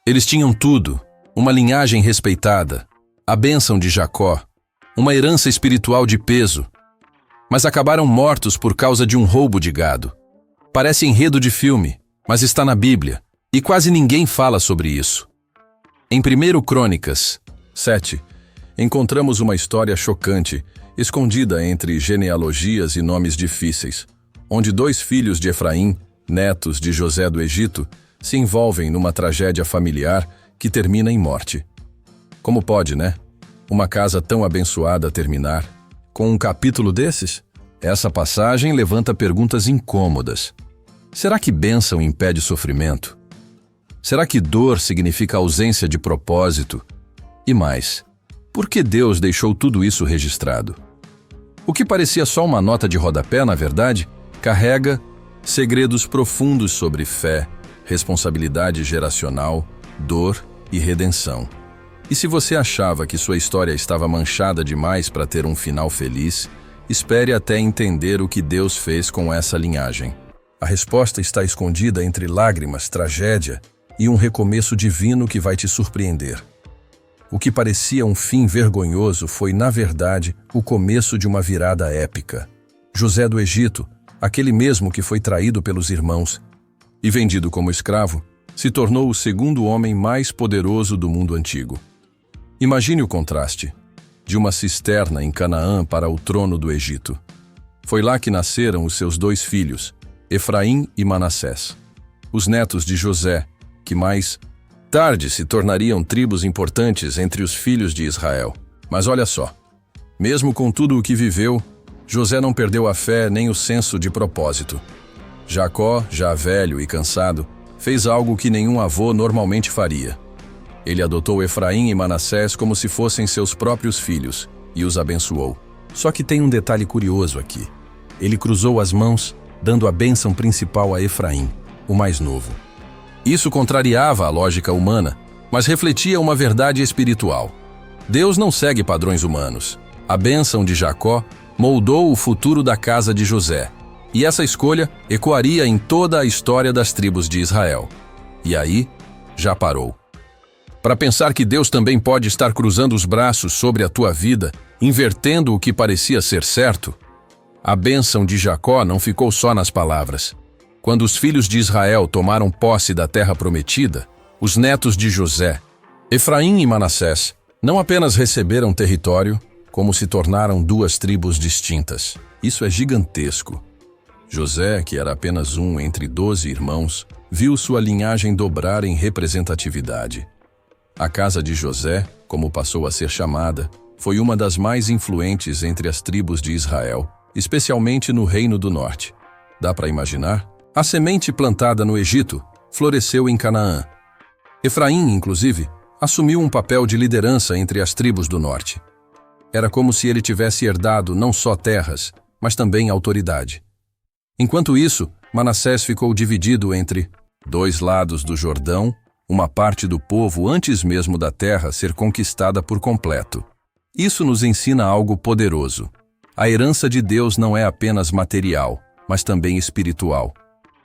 Eles tinham tudo, uma linhagem respeitada, a bênção de Jacó, uma herança espiritual de peso, mas acabaram mortos por causa de um roubo de gado. Parece enredo de filme, mas está na Bíblia, e quase ninguém fala sobre isso. Em 1 Crônicas 7, encontramos uma história chocante, escondida entre genealogias e nomes difíceis, onde 2 filhos de Efraim, netos de José do Egito, se envolvem numa tragédia familiar que termina em morte. Como pode, né? Uma casa tão abençoada terminar com um capítulo desses? Essa passagem levanta perguntas incômodas. Será que bênção impede sofrimento? Será que dor significa ausência de propósito? E mais, por que Deus deixou tudo isso registrado? O que parecia só uma nota de rodapé, na verdade, carrega segredos profundos sobre fé, responsabilidade geracional, dor e redenção. E se você achava que sua história estava manchada demais para ter um final feliz, espere até entender o que Deus fez com essa linhagem. A resposta está escondida entre lágrimas, tragédia e um recomeço divino que vai te surpreender. O que parecia um fim vergonhoso foi, na verdade, o começo de uma virada épica. José do Egito, aquele mesmo que foi traído pelos irmãos e vendido como escravo, se tornou o segundo homem mais poderoso do mundo antigo. Imagine o contraste, de uma cisterna em Canaã para o trono do Egito. Foi lá que nasceram os seus 2 filhos, Efraim e Manassés, os netos de José, que mais tarde se tornariam tribos importantes entre os filhos de Israel. Mas olha só, mesmo com tudo o que viveu, José não perdeu a fé nem o senso de propósito. Jacó, já velho e cansado, fez algo que nenhum avô normalmente faria. Ele adotou Efraim e Manassés como se fossem seus próprios filhos e os abençoou. Só que tem um detalhe curioso aqui. Ele cruzou as mãos, dando a bênção principal a Efraim, o mais novo. Isso contrariava a lógica humana, mas refletia uma verdade espiritual. Deus não segue padrões humanos. A bênção de Jacó moldou o futuro da casa de José, e essa escolha ecoaria em toda a história das tribos de Israel. E aí, já parou. Para pensar que Deus também pode estar cruzando os braços sobre a tua vida, invertendo o que parecia ser certo, a bênção de Jacó não ficou só nas palavras. Quando os filhos de Israel tomaram posse da terra prometida, os netos de José, Efraim e Manassés, não apenas receberam território, como se tornaram 2 tribos distintas. Isso é gigantesco. José, que era apenas um entre 12 irmãos, viu sua linhagem dobrar em representatividade. A casa de José, como passou a ser chamada, foi uma das mais influentes entre as tribos de Israel, especialmente no Reino do Norte. Dá para imaginar? A semente plantada no Egito floresceu em Canaã. Efraim, inclusive, assumiu um papel de liderança entre as tribos do Norte. Era como se ele tivesse herdado não só terras, mas também autoridade. Enquanto isso, Manassés ficou dividido entre 2 lados do Jordão, uma parte do povo antes mesmo da terra ser conquistada por completo. Isso nos ensina algo poderoso. A herança de Deus não é apenas material, mas também espiritual.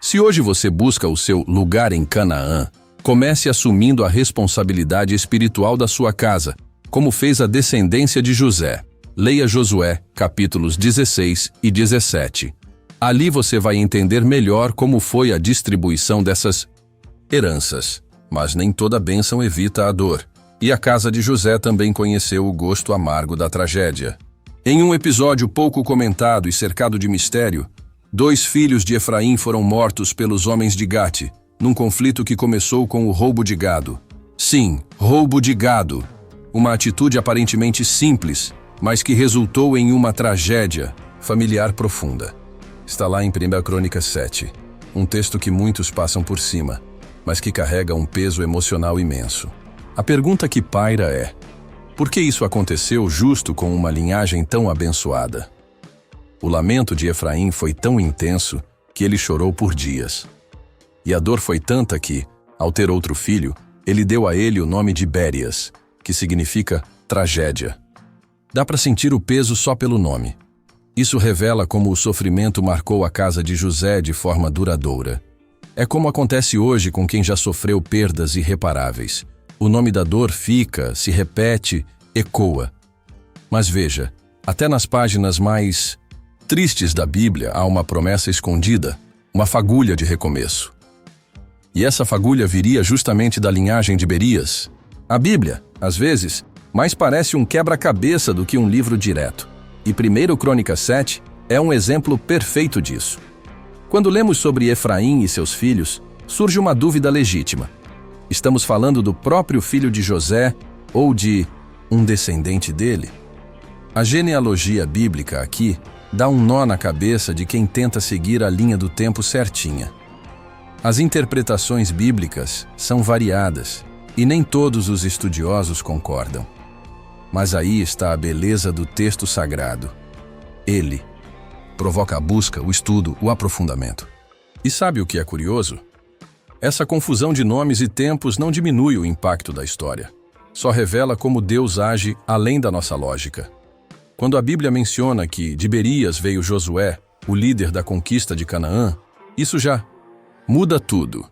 Se hoje você busca o seu lugar em Canaã, comece assumindo a responsabilidade espiritual da sua casa, como fez a descendência de José. Leia Josué, capítulos 16 e 17. Ali você vai entender melhor como foi a distribuição dessas heranças. Mas nem toda bênção evita a dor. E a casa de José também conheceu o gosto amargo da tragédia. Em um episódio pouco comentado e cercado de mistério, 2 filhos de Efraim foram mortos pelos homens de Gate, num conflito que começou com o roubo de gado. Sim, roubo de gado. Uma atitude aparentemente simples, mas que resultou em uma tragédia familiar profunda. Está lá em 1 Crônicas 7, um texto que muitos passam por cima, mas que carrega um peso emocional imenso. A pergunta que paira é: por que isso aconteceu justo com uma linhagem tão abençoada? O lamento de Efraim foi tão intenso que ele chorou por dias. E a dor foi tanta que, ao ter outro filho, ele deu a ele o nome de Bérias, que significa tragédia. Dá para sentir o peso só pelo nome. Isso revela como o sofrimento marcou a casa de José de forma duradoura. É como acontece hoje com quem já sofreu perdas irreparáveis. O nome da dor fica, se repete, ecoa. Mas veja, até nas páginas mais tristes da Bíblia há uma promessa escondida, uma fagulha de recomeço. E essa fagulha viria justamente da linhagem de Berias. A Bíblia, às vezes, mais parece um quebra-cabeça do que um livro direto. E 1 Crônicas 7 é um exemplo perfeito disso. Quando lemos sobre Efraim e seus filhos, surge uma dúvida legítima. Estamos falando do próprio filho de José ou de um descendente dele? A genealogia bíblica aqui dá um nó na cabeça de quem tenta seguir a linha do tempo certinha. As interpretações bíblicas são variadas e nem todos os estudiosos concordam. Mas aí está a beleza do texto sagrado. Ele provoca a busca, o estudo, o aprofundamento. E sabe o que é curioso? Essa confusão de nomes e tempos não diminui o impacto da história. Só revela como Deus age além da nossa lógica. Quando a Bíblia menciona que de Berias veio Josué, o líder da conquista de Canaã, isso já muda tudo.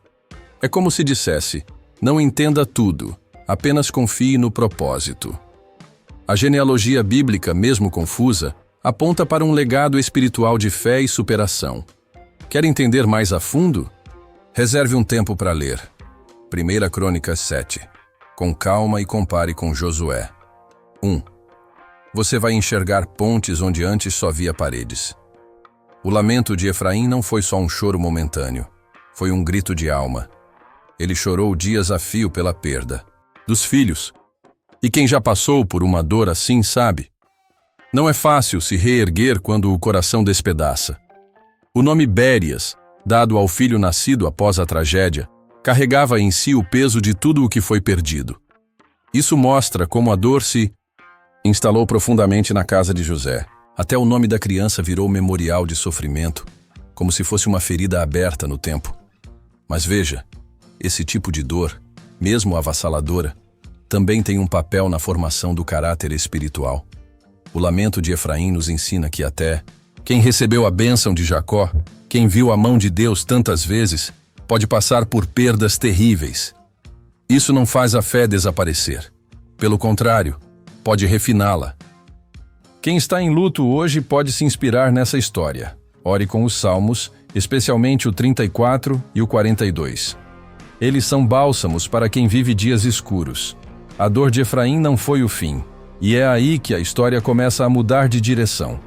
É como se dissesse, não entenda tudo, apenas confie no propósito. A genealogia bíblica, mesmo confusa, aponta para um legado espiritual de fé e superação. Quer entender mais a fundo? Reserve um tempo para ler. 1 Crônicas 7. Com calma e compare com Josué. 1. Você vai enxergar pontes onde antes só via paredes. O lamento de Efraim não foi só um choro momentâneo. Foi um grito de alma. Ele chorou dias a fio pela perda dos filhos. E quem já passou por uma dor assim sabe. Não é fácil se reerguer quando o coração despedaça. O nome Berias, dado ao filho nascido após a tragédia, carregava em si o peso de tudo o que foi perdido. Isso mostra como a dor se instalou profundamente na casa de José. Até o nome da criança virou memorial de sofrimento, como se fosse uma ferida aberta no tempo. Mas veja, esse tipo de dor, mesmo avassaladora, também tem um papel na formação do caráter espiritual. O lamento de Efraim nos ensina que até quem recebeu a bênção de Jacó, quem viu a mão de Deus tantas vezes, pode passar por perdas terríveis. Isso não faz a fé desaparecer. Pelo contrário, pode refiná-la. Quem está em luto hoje pode se inspirar nessa história. Ore com os Salmos, especialmente o 34 e o 42. Eles são bálsamos para quem vive dias escuros. A dor de Efraim não foi o fim. E é aí que a história começa a mudar de direção.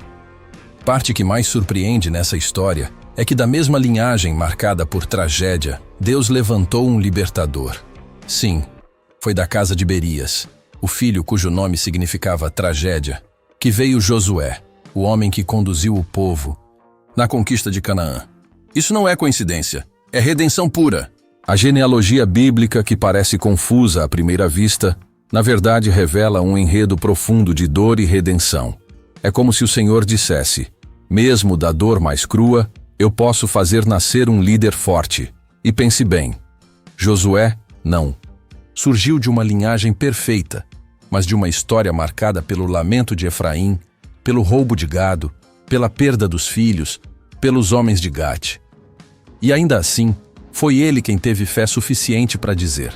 Parte que mais surpreende nessa história é que da mesma linhagem marcada por tragédia, Deus levantou um libertador. Sim, foi da casa de Berias, o filho cujo nome significava tragédia, que veio Josué, o homem que conduziu o povo na conquista de Canaã. Isso não é coincidência, é redenção pura. A genealogia bíblica, que parece confusa à primeira vista, na verdade revela um enredo profundo de dor e redenção. É como se o Senhor dissesse, mesmo da dor mais crua, eu posso fazer nascer um líder forte. E pense bem, Josué, não. Surgiu de uma linhagem perfeita, mas de uma história marcada pelo lamento de Efraim, pelo roubo de gado, pela perda dos filhos, pelos homens de Gate. E ainda assim, foi ele quem teve fé suficiente para dizer,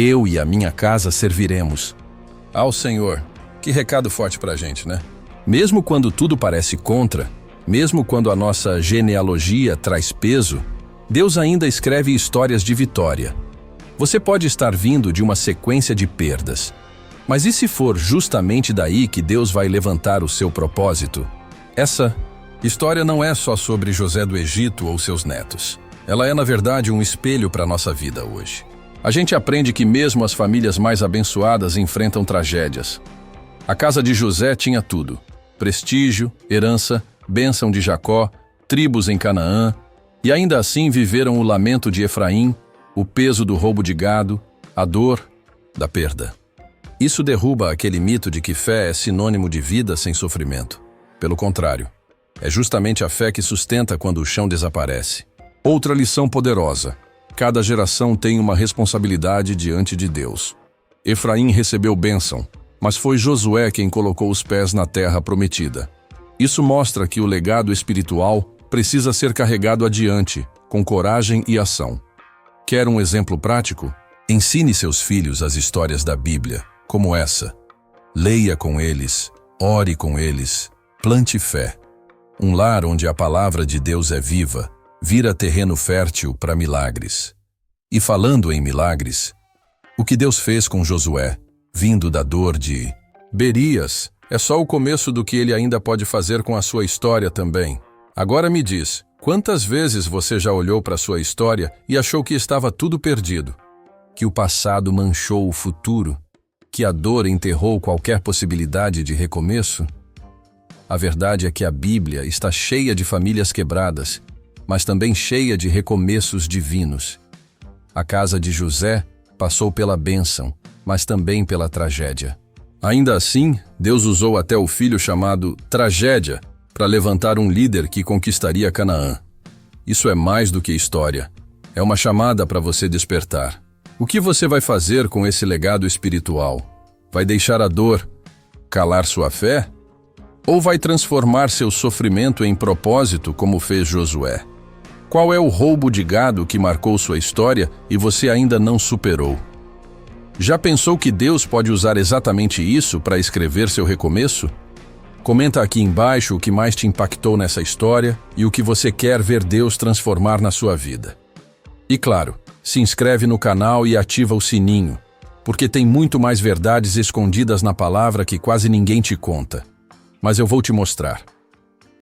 eu e a minha casa serviremos ao Senhor. Que recado forte para a gente, né? Mesmo quando tudo parece contra, mesmo quando a nossa genealogia traz peso, Deus ainda escreve histórias de vitória. Você pode estar vindo de uma sequência de perdas, mas e se for justamente daí que Deus vai levantar o seu propósito? Essa história não é só sobre José do Egito ou seus netos. Ela é, na verdade, um espelho para a nossa vida hoje. A gente aprende que mesmo as famílias mais abençoadas enfrentam tragédias. A casa de José tinha tudo: prestígio, herança, bênção de Jacó, tribos em Canaã, e ainda assim viveram o lamento de Efraim, o peso do roubo de gado, a dor da perda. Isso derruba aquele mito de que fé é sinônimo de vida sem sofrimento. Pelo contrário, é justamente a fé que sustenta quando o chão desaparece. Outra lição poderosa: cada geração tem uma responsabilidade diante de Deus. Efraim recebeu bênção, mas foi Josué quem colocou os pés na terra prometida. Isso mostra que o legado espiritual precisa ser carregado adiante, com coragem e ação. Quer um exemplo prático? Ensine seus filhos as histórias da Bíblia, como essa. Leia com eles, ore com eles, plante fé. Um lar onde a palavra de Deus é viva, vira terreno fértil para milagres. E falando em milagres, o que Deus fez com Josué, vindo da dor de Berias, é só o começo do que ele ainda pode fazer com a sua história também. Agora me diz, quantas vezes você já olhou para a sua história e achou que estava tudo perdido? Que o passado manchou o futuro? Que a dor enterrou qualquer possibilidade de recomeço? A verdade é que a Bíblia está cheia de famílias quebradas, mas também cheia de recomeços divinos. A casa de José passou pela bênção, mas também pela tragédia. Ainda assim, Deus usou até o filho chamado Tragédia para levantar um líder que conquistaria Canaã. Isso é mais do que história. É uma chamada para você despertar. O que você vai fazer com esse legado espiritual? Vai deixar a dor calar sua fé? Ou vai transformar seu sofrimento em propósito, como fez Josué? Qual é o roubo de gado que marcou sua história e você ainda não superou? Já pensou que Deus pode usar exatamente isso para escrever seu recomeço? Comenta aqui embaixo o que mais te impactou nessa história e o que você quer ver Deus transformar na sua vida. E claro, se inscreve no canal e ativa o sininho, porque tem muito mais verdades escondidas na palavra que quase ninguém te conta. Mas eu vou te mostrar.